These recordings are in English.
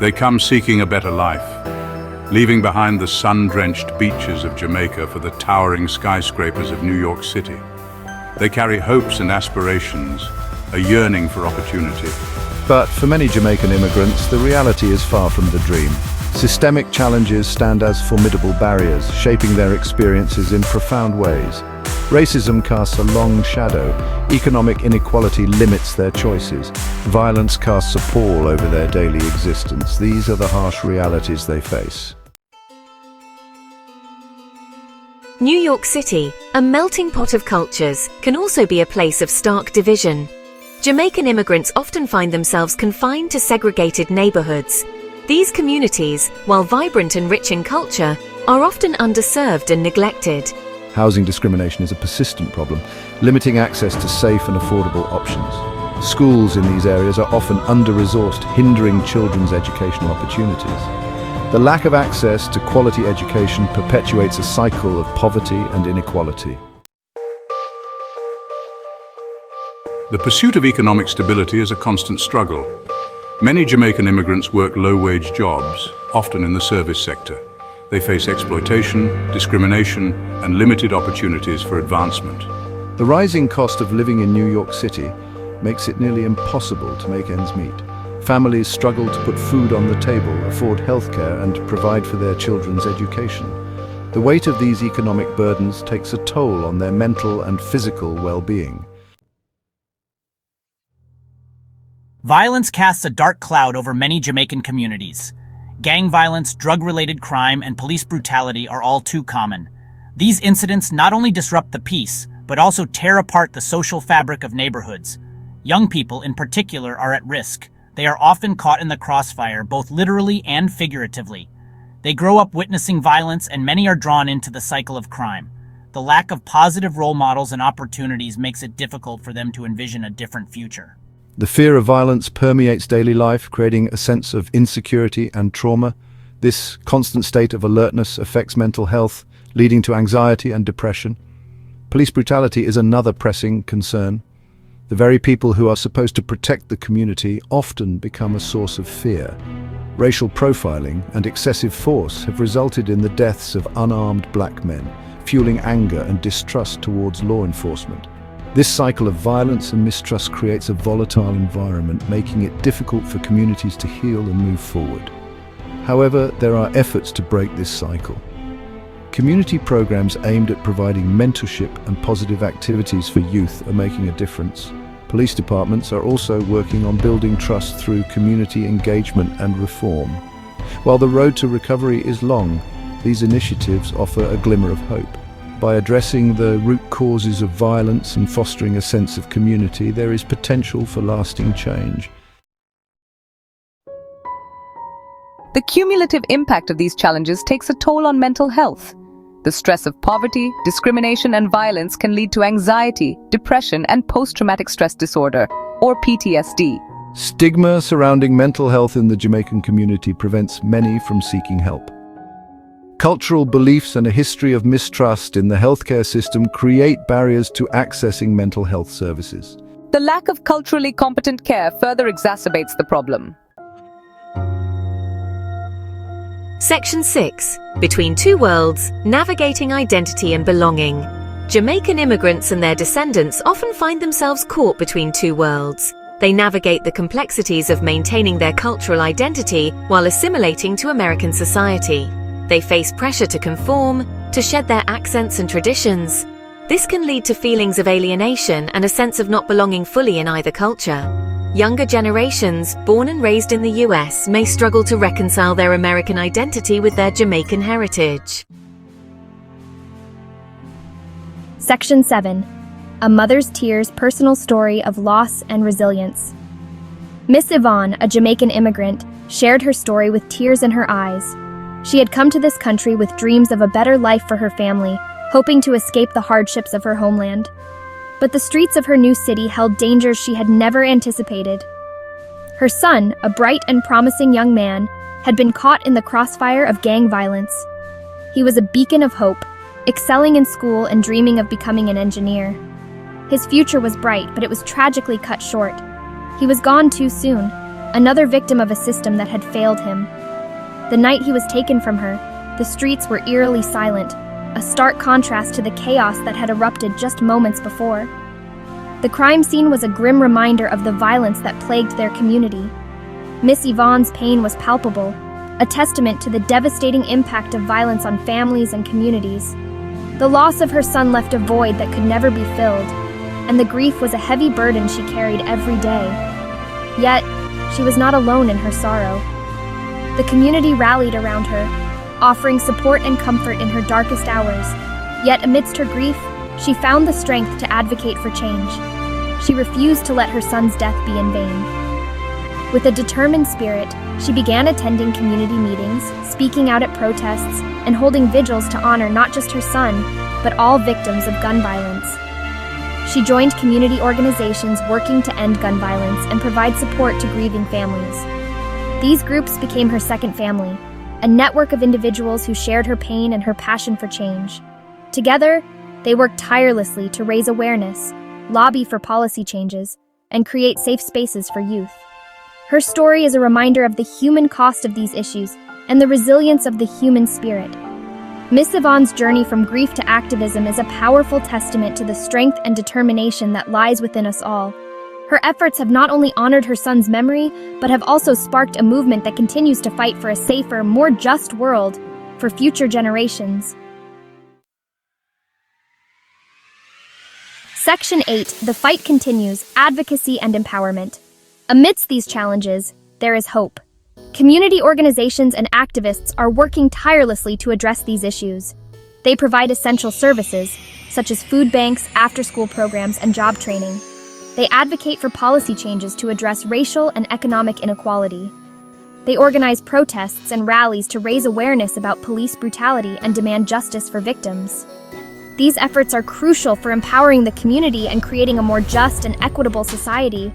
They come seeking a better life, leaving behind the sun-drenched beaches of Jamaica for the towering skyscrapers of New York City. They carry hopes and aspirations, a yearning for opportunity. But for many Jamaican immigrants, the reality is far from the dream. Systemic challenges stand as formidable barriers, shaping their experiences in profound ways. Racism casts a long shadow. Economic inequality limits their choices. Violence casts a pall over their daily existence. These are the harsh realities they face. New York City, a melting pot of cultures, can also be a place of stark division. Jamaican immigrants often find themselves confined to segregated neighborhoods. These communities, while vibrant and rich in culture, are often underserved and neglected. Housing discrimination is a persistent problem, limiting access to safe and affordable options. Schools in these areas are often under-resourced, hindering children's educational opportunities. The lack of access to quality education perpetuates a cycle of poverty and inequality. The pursuit of economic stability is a constant struggle. Many Jamaican immigrants work low-wage jobs, often in the service sector. They face exploitation, discrimination, and limited opportunities for advancement. The rising cost of living in New York City makes it nearly impossible to make ends meet. Families struggle to put food on the table, afford healthcare, and provide for their children's education. The weight of these economic burdens takes a toll on their mental and physical well-being. Violence casts a dark cloud over many Jamaican communities. Gang violence, drug-related crime, and police brutality are all too common. These incidents not only disrupt the peace, but also tear apart the social fabric of neighborhoods. Young people, in particular, are at risk. They are often caught in the crossfire, both literally and figuratively. They grow up witnessing violence, and many are drawn into the cycle of crime. The lack of positive role models and opportunities makes it difficult for them to envision a different future. The fear of violence permeates daily life, creating a sense of insecurity and trauma. This constant state of alertness affects mental health, leading to anxiety and depression. Police brutality is another pressing concern. The very people who are supposed to protect the community often become a source of fear. Racial profiling and excessive force have resulted in the deaths of unarmed black men, fueling anger and distrust towards law enforcement. This cycle of violence and mistrust creates a volatile environment, making it difficult for communities to heal and move forward. However, there are efforts to break this cycle. Community programs aimed at providing mentorship and positive activities for youth are making a difference. Police departments are also working on building trust through community engagement and reform. While the road to recovery is long, these initiatives offer a glimmer of hope. By addressing the root causes of violence and fostering a sense of community, there is potential for lasting change. The cumulative impact of these challenges takes a toll on mental health. The stress of poverty, discrimination, and violence can lead to anxiety, depression, and post-traumatic stress disorder, or PTSD. Stigma surrounding mental health in the Jamaican community prevents many from seeking help. Cultural beliefs and a history of mistrust in the healthcare system create barriers to accessing mental health services. The lack of culturally competent care further exacerbates the problem. Section 6. Between Two Worlds, Navigating Identity and Belonging. Jamaican immigrants and their descendants often find themselves caught between two worlds. They navigate the complexities of maintaining their cultural identity while assimilating to American society. They face pressure to conform, to shed their accents and traditions. This can lead to feelings of alienation and a sense of not belonging fully in either culture. Younger generations, born and raised in the US, may struggle to reconcile their American identity with their Jamaican heritage. Section 7. A Mother's Tears Personal Story of Loss and Resilience. Miss Yvonne, a Jamaican immigrant, shared her story with tears in her eyes. She had come to this country with dreams of a better life for her family, hoping to escape the hardships of her homeland. But the streets of her new city held dangers she had never anticipated. Her son, a bright and promising young man, had been caught in the crossfire of gang violence. He was a beacon of hope, excelling in school and dreaming of becoming an engineer. His future was bright, but it was tragically cut short. He was gone too soon. another victim of a system that had failed him. The night he was taken from her, the streets were eerily silent, a stark contrast to the chaos that had erupted just moments before. The crime scene was a grim reminder of the violence that plagued their community. Miss Yvonne's pain was palpable, a testament to the devastating impact of violence on families and communities. The loss of her son left a void that could never be filled, and the grief was a heavy burden she carried every day. Yet, she was not alone in her sorrow. The community rallied around her, offering support and comfort in her darkest hours. Yet amidst her grief, she found the strength to advocate for change. She refused to let her son's death be in vain. With a determined spirit, she began attending community meetings, speaking out at protests, and holding vigils to honor not just her son, but all victims of gun violence. She joined community organizations working to end gun violence and provide support to grieving families. These groups became her second family, a network of individuals who shared her pain and her passion for change. Together, they worked tirelessly to raise awareness, lobby for policy changes, and create safe spaces for youth. Her story is a reminder of the human cost of these issues and the resilience of the human spirit. Miss Yvonne's journey from grief to activism is a powerful testament to the strength and determination that lies within us all. Her efforts have not only honored her son's memory, but have also sparked a movement that continues to fight for a safer, more just world for future generations. Section 8. The fight continues, advocacy and empowerment. Amidst these challenges, there is hope. Community organizations and activists are working tirelessly to address these issues. They provide essential services, such as food banks, after-school programs, and job training. They advocate for policy changes to address racial and economic inequality. They organize protests and rallies to raise awareness about police brutality and demand justice for victims. These efforts are crucial for empowering the community and creating a more just and equitable society.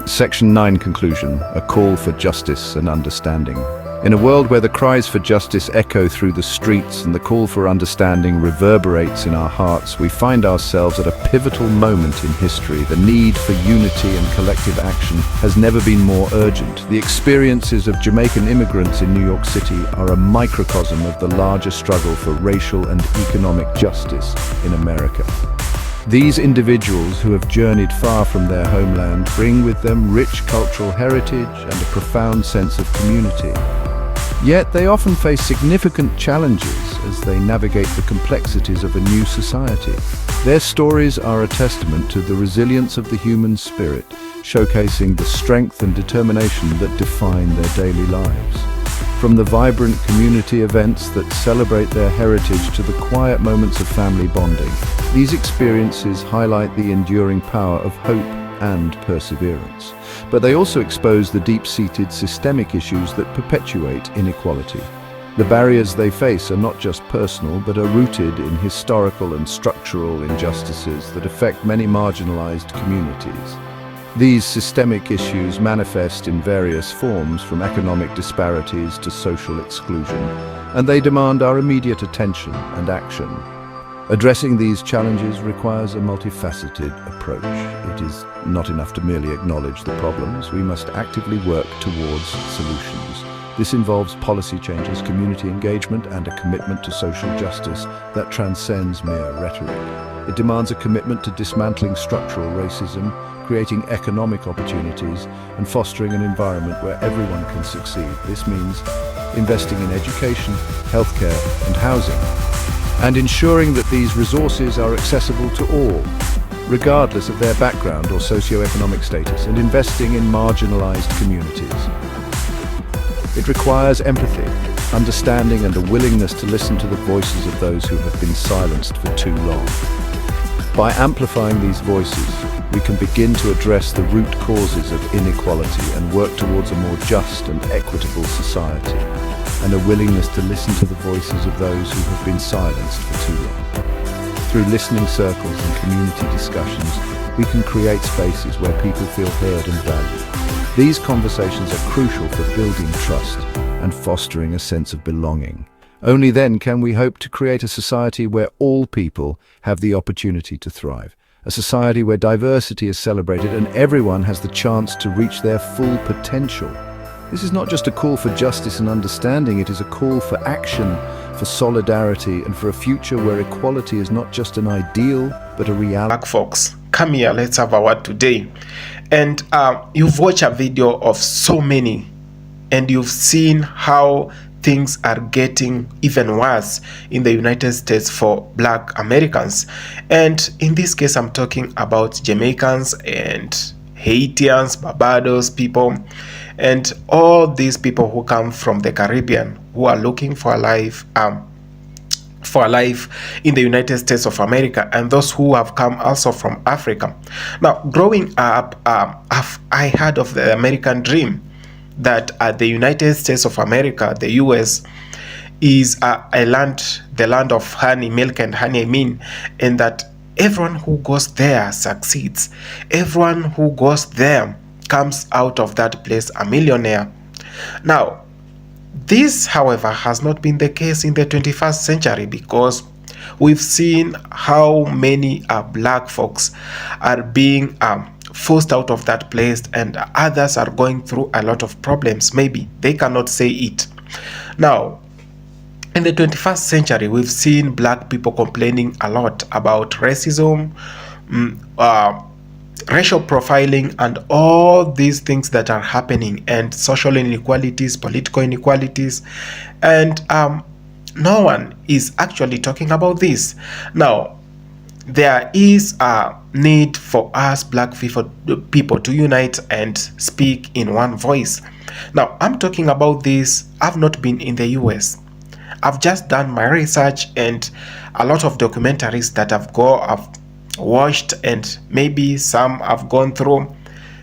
Section 9 conclusion, a call for justice and understanding. In a world where the cries for justice echo through the streets and the call for understanding reverberates in our hearts, we find ourselves at a pivotal moment in history. The need for unity and collective action has never been more urgent. The experiences of Jamaican immigrants in New York City are a microcosm of the larger struggle for racial and economic justice in America. These individuals who have journeyed far from their homeland bring with them rich cultural heritage and a profound sense of community. Yet they often face significant challenges as they navigate the complexities of a new society. Their stories are a testament to the resilience of the human spirit, showcasing the strength and determination that define their daily lives. From the vibrant community events that celebrate their heritage to the quiet moments of family bonding, these experiences highlight the enduring power of hope and perseverance. But they also expose the deep-seated systemic issues that perpetuate inequality. The barriers they face are not just personal, but are rooted in historical and structural injustices that affect many marginalized communities. These systemic issues manifest in various forms, from economic disparities to social exclusion, and they demand our immediate attention and action. Addressing these challenges requires a multifaceted approach. It is not enough to merely acknowledge the problems. We must actively work towards solutions. This involves policy changes, community engagement, and a commitment to social justice that transcends mere rhetoric. It demands a commitment to dismantling structural racism, creating economic opportunities, and fostering an environment where everyone can succeed. This means investing in education, healthcare, and housing, and ensuring that these resources are accessible to all, regardless of their background or socioeconomic status, and investing in marginalized communities. It requires empathy, understanding, and a willingness to listen to the voices of those who have been silenced for too long. By amplifying these voices, we can begin to address the root causes of inequality and work towards a more just and equitable society, and a willingness to listen to the voices of those who have been silenced for too long. Through listening circles and community discussions, we can create spaces where people feel heard and valued. These conversations are crucial for building trust and fostering a sense of belonging. Only then can we hope to create a society where all people have the opportunity to thrive. a society where diversity is celebrated and everyone has the chance to reach their full potential. This is not just a call for justice and understanding, it is a call for action, for solidarity, and for a future where equality is not just an ideal, but a reality. Black folks, come here, let's have a word today. And you've watched a video of so many, and you've seen how things are getting even worse in the United States for Black Americans. And in this case, I'm talking about Jamaicans and Haitians, Barbados people, and all these people who come from the Caribbean who are looking for a life in the United States of America, and those who have come also from Africa. Now, growing up, I heard of the American dream, that the United States of America, the US, is the land of honey, milk and honey, and that everyone who goes there succeeds. Everyone who goes there comes out of that place a millionaire. Now, this, however, has not been the case in the 21st century, because we've seen how many Black folks are being forced out of that place, and others are going through a lot of problems. Maybe they cannot say it. Now, in the 21st century, we've seen Black people complaining a lot about racism, racial profiling, and all these things that are happening, and social inequalities, political inequalities, and no one is actually talking about this. Now, there is a need for us Black people to unite and speak in one voice. Now, I'm talking about this. I've not been in the US. I've just done my research and a lot of documentaries that I've watched, and maybe some I've gone through.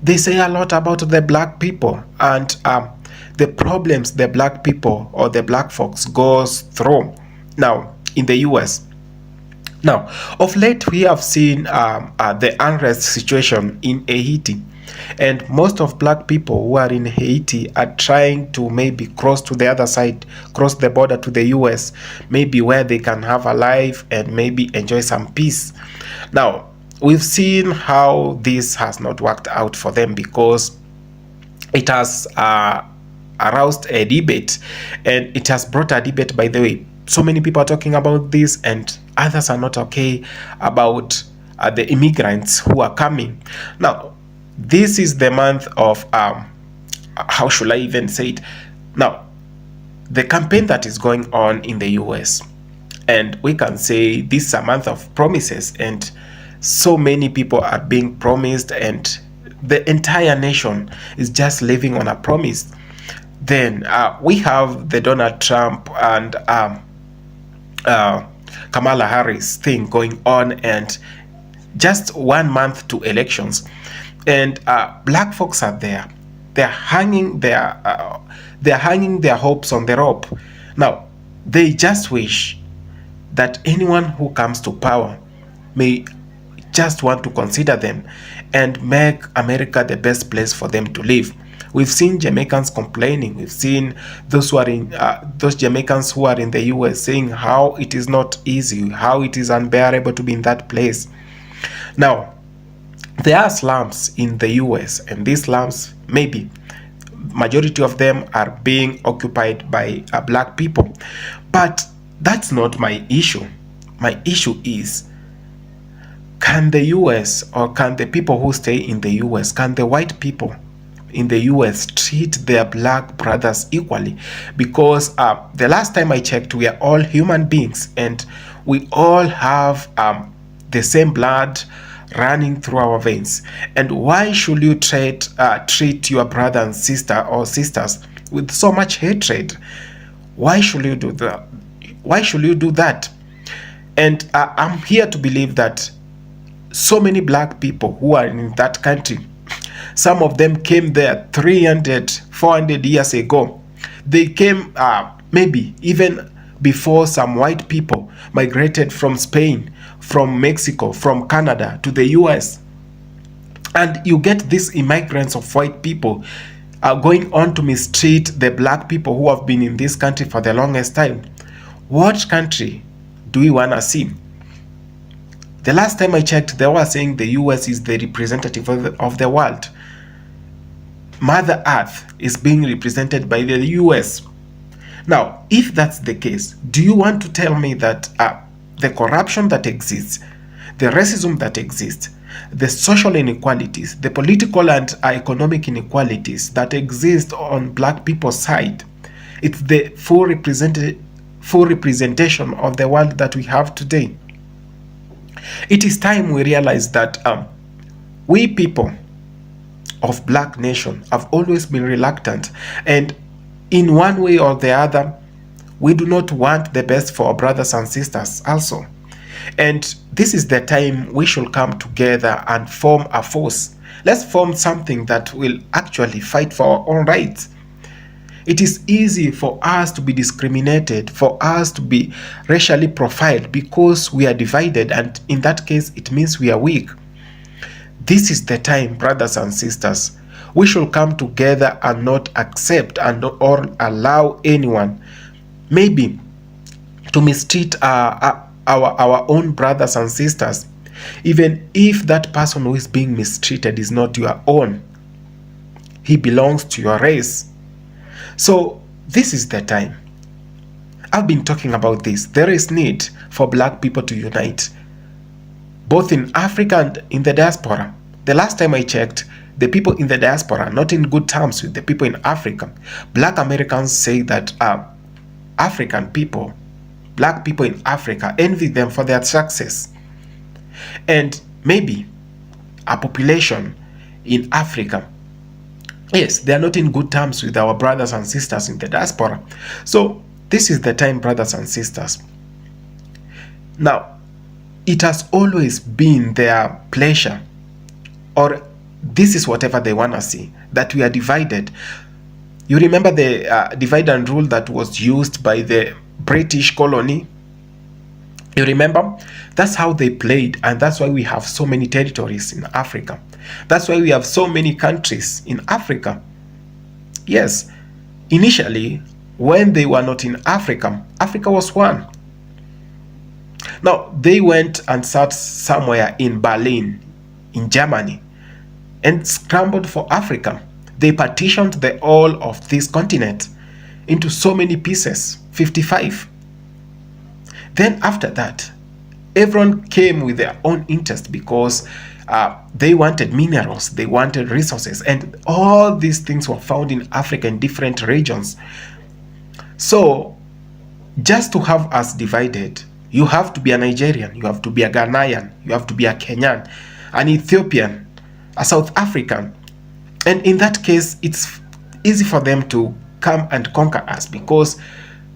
They say a lot about the Black people and the problems the Black people or the Black folks goes through now in the US. Now, of late, we have seen the unrest situation in Haiti, and most of Black people who are in Haiti are trying to maybe cross to the other side, cross the border to the US, maybe where they can have a life and maybe enjoy some peace. Now, we've seen how this has not worked out for them, because it has aroused a debate, and it has brought a debate, by the way. So many people are talking about this, and others are not okay about the immigrants who are coming. Now, this is the month of, how should I even say it? Now, the campaign that is going on in the US, and we can say this is a month of promises, and so many people are being promised, and the entire nation is just living on a promise. Then we have the Donald Trump and Kamala Harris thing going on, and just 1 month to elections, and Black folks are there. They're hanging their hopes on the rope. Now, they just wish that anyone who comes to power may just want to consider them and make America the best place for them to live. We've seen Jamaicans complaining. We've seen those Jamaicans who are in the US saying how it is not easy, how it is unbearable to be in that place. Now, there are slums in the US, and these slums, maybe majority of them are being occupied by Black people. But that's not my issue. My issue is, can the US, or can the people who stay in the US, can the white people in the US treat their Black brothers equally? Because the last time I checked, we are all human beings, and we all have the same blood running through our veins. And why should you treat your brother and sister or sisters with so much hatred? Why should you do that? Why should you do that? And I'm here to believe that so many Black people who are in that country, some of them came there 300, 400 years ago. They came maybe even before some white people migrated from Spain, from Mexico, from Canada to the US. And you get these immigrants of white people going on to mistreat the Black people who have been in this country for the longest time. What country do we want to see? The last time I checked, they were saying the US is the representative of the world. Mother Earth is being represented by the US. Now, if that's the case, do you want to tell me that the corruption that exists, the racism that exists, the social inequalities, the political and economic inequalities that exist on black people's side, it's the full representation of the world that we have today? It is time we realize that we people of black nation have always been reluctant, and in one way or the other, we do not want the best for our brothers and sisters also. And this is the time we should come together and form a force. Let's form something that will actually fight for our own rights. It is easy for us to be discriminated, for us to be racially profiled because we are divided, and in that case, it means we are weak. This is the time, brothers and sisters, we should come together and not accept or allow anyone maybe to mistreat our own brothers and sisters, even if that person who is being mistreated is not your own. He belongs to your race. So this is the time. I've been talking about this. There is need for black people to unite, both in Africa and in the diaspora. The last time I checked, the people in the diaspora are not in good terms with the people in Africa. Black Americans say that African people, black people in Africa, envy them for their success. And maybe a population in Africa, yes, they are not in good terms with our brothers and sisters in the diaspora. So this is the time, brothers and sisters. Now, it has always been their pleasure, or this is whatever they want to see, that we are divided. You remember the divide and rule that was used by the British colony? You remember? That's how they played, and that's why we have so many territories in Africa. That's why we have so many countries in Africa. Yes, initially, when they were not in Africa, Africa was one. Now, they went and sat somewhere in Berlin, in Germany, and scrambled for Africa. They partitioned the whole of this continent into so many pieces, 55. Then after that, everyone came with their own interest because they wanted minerals, they wanted resources, and all these things were found in Africa in different regions. So, just to have us divided, you have to be a Nigerian, you have to be a Ghanaian, you have to be a Kenyan, an Ethiopian, a South African. And in that case, it's easy for them to come and conquer us because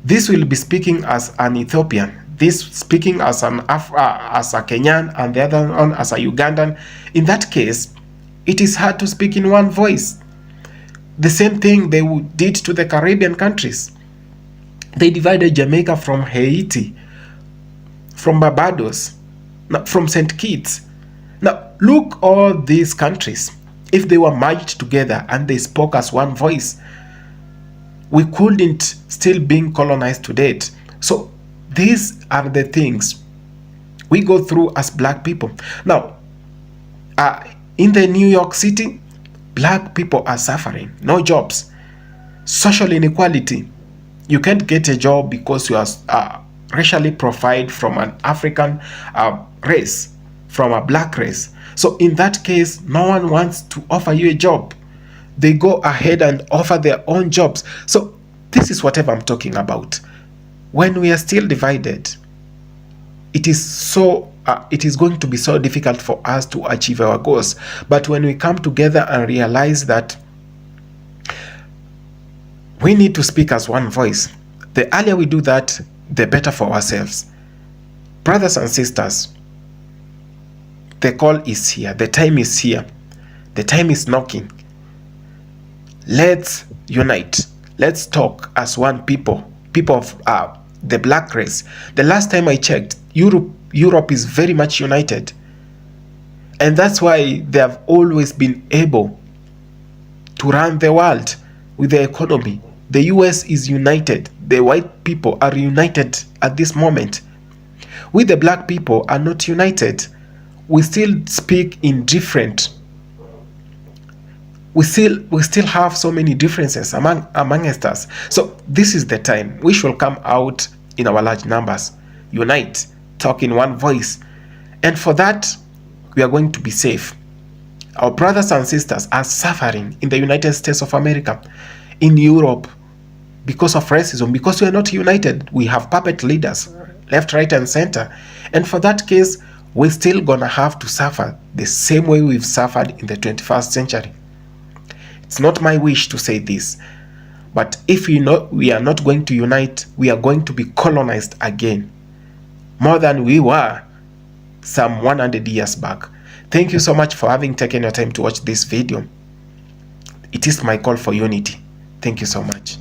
this will be speaking as an Ethiopian, this speaking as a Kenyan, and the other one as a Ugandan. In that case, it is hard to speak in one voice. The same thing they did to the Caribbean countries. They divided Jamaica from Haiti, from Barbados, from St. Kitts. Now, look all these countries. If they were merged together and they spoke as one voice, we couldn't still being colonized to date. So these are the things we go through as black people. Now, in the New York City, black people are suffering. No jobs. Social inequality. You can't get a job because you are racially profiled from an African race, from a black race. So in that case, no one wants to offer you a job. They go ahead and offer their own jobs. So this is whatever I'm talking about. When we are still divided, it is going to be so difficult for us to achieve our goals. But when we come together and realize that we need to speak as one voice, the earlier we do that, the better for ourselves. Brothers and sisters, the call is here. The time is here. The time is knocking. Let's unite. Let's talk as one people of the black race. The last time I checked, Europe is very much united. And that's why they have always been able to run the world with the economy. The US is united. The white people are united at this moment. We the black people are not united. we still speak in different. We still have so many differences amongst us. So this is the time we shall come out in our large numbers, unite, talk in one voice, and for that we are going to be safe. Our brothers and sisters are suffering in the United States of America, in Europe, because of racism, because we are not united. We have puppet leaders, left, right, and center. And for that case, we're still gonna have to suffer the same way we've suffered in the 21st century. It's not my wish to say this, but if we are not going to unite, we are going to be colonized again, more than we were some 100 years back. Thank you so much for having taken your time to watch this video. It is my call for unity. Thank you so much.